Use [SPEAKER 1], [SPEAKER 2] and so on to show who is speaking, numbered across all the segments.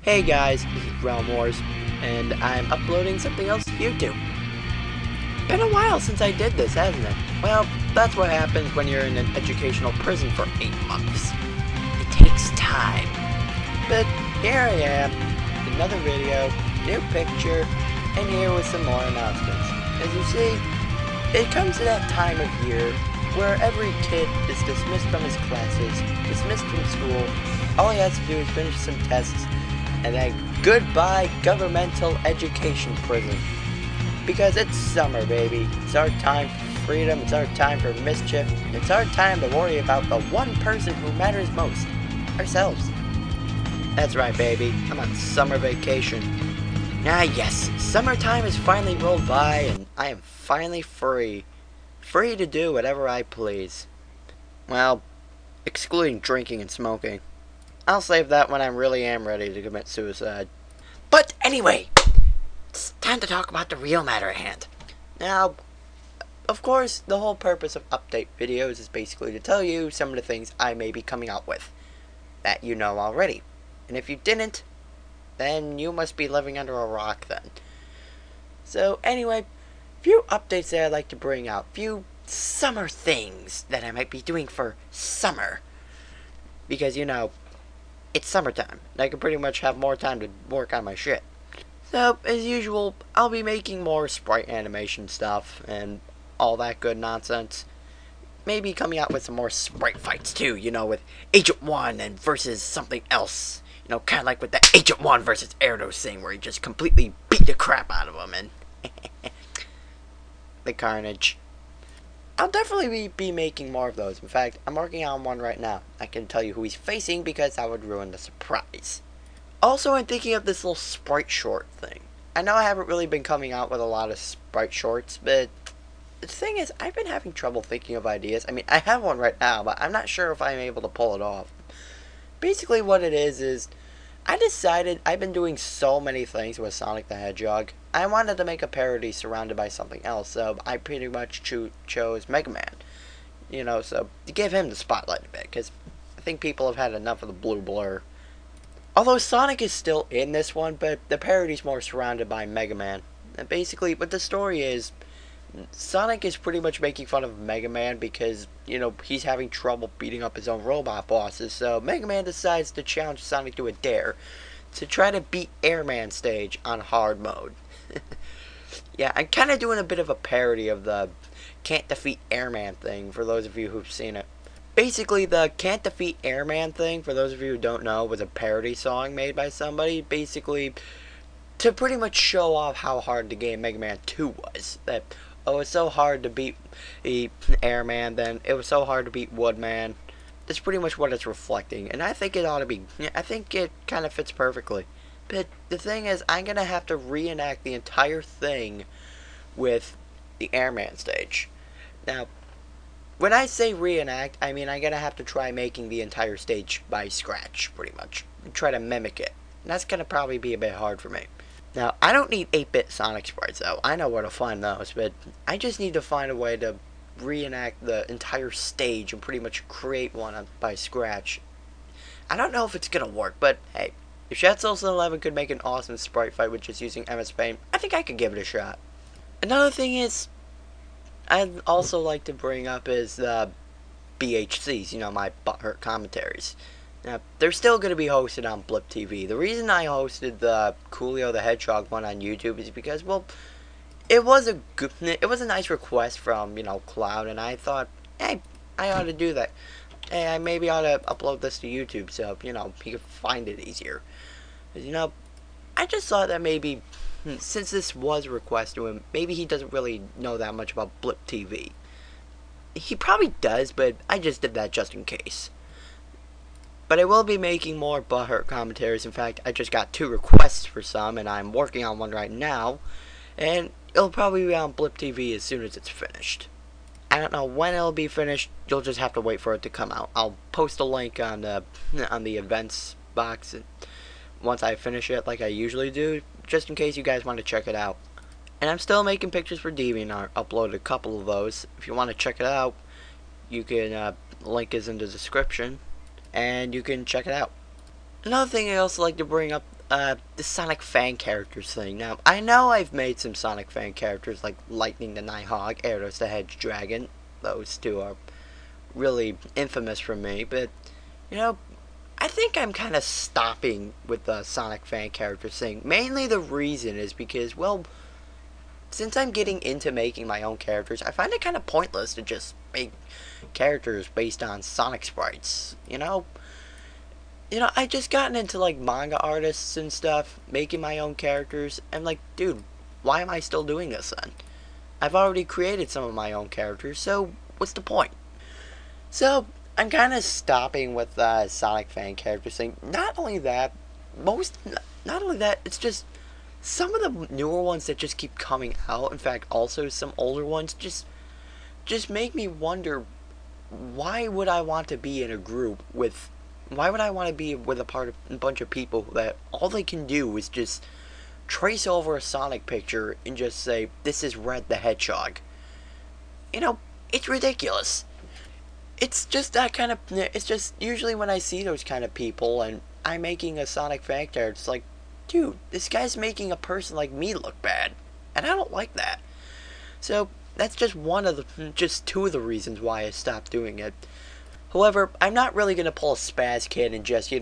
[SPEAKER 1] Hey guys, this is Realm Wars, and I'm uploading something else to YouTube. Been a while since I did this, hasn't it? Well, that's what happens when you're in an educational prison for 8 months. It takes time. But here I am, another video, new picture, and here with some more announcements. As you see, it comes to that time of year where every kid is dismissed from his classes, dismissed from school. All he has to do is finish some tests, and then goodbye governmental education prison. Because it's summer, baby. It's our time for freedom, it's our time for mischief, it's our time to worry about the one person who matters most, ourselves. That's right, baby, I'm on summer vacation. Ah yes, summertime has finally rolled by and I am finally free. Free to do whatever I please. Well, excluding drinking and smoking. I'll save that when I really am ready to commit suicide. But anyway, it's time to talk about the real matter at hand. Now, of course, the whole purpose of update videos is basically to tell you some of the things I may be coming out with. That you know already. And if you didn't, then you must be living under a rock then. So anyway, few updates that I'd like to bring out. Few summer things that I might be doing for summer. Because, you know, it's summertime, and I can pretty much have more time to work on my shit. So, as usual, I'll be making more sprite animation stuff, and all that good nonsense. Maybe coming out with some more sprite fights too, you know, with Agent 1 and versus something else. You know, kind of like with the Agent 1 versus Erdos thing, where he just completely beat the crap out of him, and the carnage. I'll definitely be making more of those. In fact, I'm working on one right now. I can tell you who he's facing because that would ruin the surprise. Also, I'm thinking of this little sprite short thing. I know I haven't really been coming out with a lot of sprite shorts, but the thing is, I've been having trouble thinking of ideas. I mean, I have one right now, but I'm not sure if I'm able to pull it off. Basically, what it is I decided I've been doing so many things with Sonic the Hedgehog. I wanted to make a parody surrounded by something else, so I pretty much chose Mega Man. You know, so to give him the spotlight a bit, because I think people have had enough of the blue blur. Although Sonic is still in this one, but the parody's more surrounded by Mega Man. And basically, what the story is, Sonic is pretty much making fun of Mega Man because, you know, he's having trouble beating up his own robot bosses, so Mega Man decides to challenge Sonic to a dare to try to beat Airman stage on hard mode. Yeah, I'm kind of doing a bit of a parody of the Can't Defeat Airman thing, for those of you who've seen it. Basically, the Can't Defeat Airman thing, for those of you who don't know, was a parody song made by somebody, basically to pretty much show off how hard the game Mega Man 2 was. That, oh, it's so hard to beat the Airman, then it was so hard to beat Woodman. That's pretty much what it's reflecting, and I think it ought to be, I think it kind of fits perfectly. But the thing is, I'm going to have to reenact the entire thing with the Airman stage. Now, when I say reenact, I mean I'm going to have to try making the entire stage by scratch, pretty much. Try to mimic it. And that's going to probably be a bit hard for me. Now, I don't need 8-bit Sonic sprites, though. I know where to find those, but I just need to find a way to reenact the entire stage and pretty much create one by scratch. I don't know if it's going to work, but hey, if Shetzelson 11 could make an awesome sprite fight with just using MS Paint, I think I could give it a shot. Another thing is, I'd also like to bring up is the BHCs, you know, my butthurt commentaries. Now, they're still going to be hosted on Blip TV. The reason I hosted the Coolio the Hedgehog one on YouTube is because, well, it was a nice request from, you know, Cloud, and I thought, hey, I ought to do that. Hey, I maybe ought to upload this to YouTube so, you know, he could find it easier. You know, I just thought that maybe, since this was a request to him, maybe he doesn't really know that much about Blip TV. He probably does, but I just did that just in case. But I will be making more butthurt commentaries. In fact, I just got 2 requests for some, and I'm working on one right now. And it'll probably be on Blip TV as soon as it's finished. I don't know when it'll be finished. You'll just have to wait for it to come out. I'll post a link on the events box once I finish it, like I usually do, just in case you guys want to check it out. And I'm still making pictures for DeviantArt. Uploaded a couple of those. If you want to check it out, you can link is in the description, and you can check it out. Another thing I also like to bring up, the Sonic fan characters thing. Now, I know I've made some Sonic fan characters like Lightning the Nighthawk, Gyarados the Hedge Dragon. Those two are really infamous for me, but, you know, I think I'm kind of stopping with the Sonic fan characters thing. Mainly the reason is because, well, since I'm getting into making my own characters, I find it kind of pointless to just make characters based on Sonic sprites. I just gotten into like manga artists and stuff, making my own characters. I'm like, dude, why am I still doing this then? I've already created some of my own characters, so what's the point? So I'm kind of stopping with the Sonic fan characters thing. Not only that, not only that, it's just some of the newer ones that just keep coming out. In fact, also some older ones just make me wonder, why would I want to be in a group with why would I want to be with a bunch of people that all they can do is just trace over a Sonic picture and just say, this is Red the Hedgehog? It's ridiculous. It's just usually when I see those kind of people and I'm making a Sonic fan character, it's like, dude, this guy's making a person like me look bad. And I don't like that. So, that's just two of the reasons why I stopped doing it. However, I'm not really going to pull a Spaz Kid and just,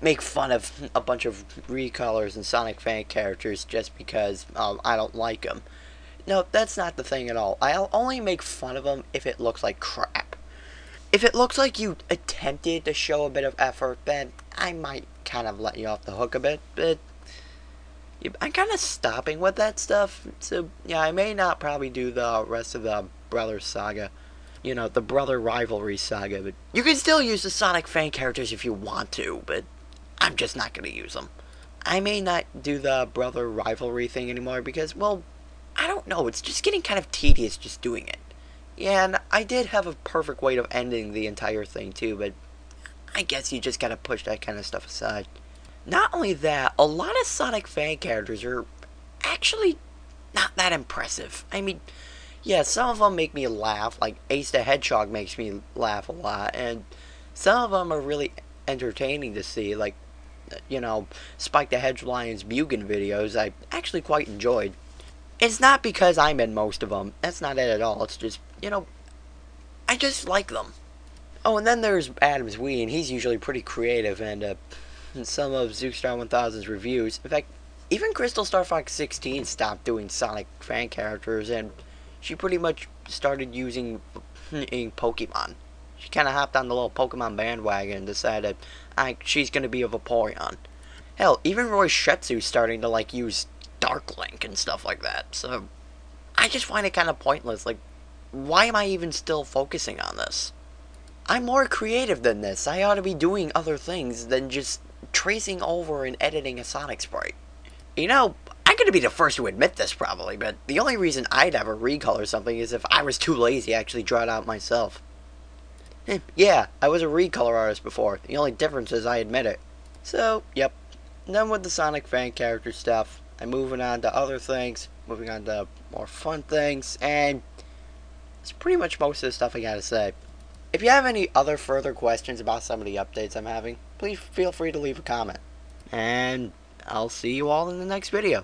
[SPEAKER 1] make fun of a bunch of recolors and Sonic fan characters just because I don't like them. No, that's not the thing at all. I'll only make fun of them if it looks like crap. If it looks like you attempted to show a bit of effort, then I might kind of let you off the hook a bit, but I'm kind of stopping with that stuff. So, yeah, I may not probably do the rest of the Brother Saga. The brother rivalry saga, but you can still use the Sonic fan characters if you want to, but I'm just not going to use them. I may not do the brother rivalry thing anymore because, well, I don't know, it's just getting kind of tedious just doing it. Yeah, and I did have a perfect way of ending the entire thing too, but I guess you just gotta push that kind of stuff aside. Not only that, a lot of Sonic fan characters are actually not that impressive. I mean, yeah, some of them make me laugh, like Ace the Hedgehog makes me laugh a lot, and some of them are really entertaining to see, like, Spike the Hedgelion's Mugen videos I actually quite enjoyed. It's not because I'm in most of them, that's not it at all, it's just, I just like them. Oh, and then there's Adams Wee, and he's usually pretty creative, and some of Zookstar 1000's reviews. In fact, even Crystal Star Fox 16 stopped doing Sonic fan characters, and she pretty much started using Pokemon. She kind of hopped on the little Pokemon bandwagon and decided she's going to be a Vaporeon. Hell, even Roy Shetsu's starting to, use Dark Link and stuff like that. So, I just find it kind of pointless. Like, why am I even still focusing on this? I'm more creative than this. I ought to be doing other things than just tracing over and editing a Sonic sprite. I'm going to be the first to admit this probably, but the only reason I'd ever recolor something is if I was too lazy to actually draw it out myself. Yeah, I was a recolor artist before. The only difference is I admit it. So, yep. Done with the Sonic fan character stuff. I'm moving on to other things, moving on to more fun things, and that's pretty much most of the stuff I gotta say. If you have any other further questions about some of the updates I'm having, please feel free to leave a comment. And I'll see you all in the next video.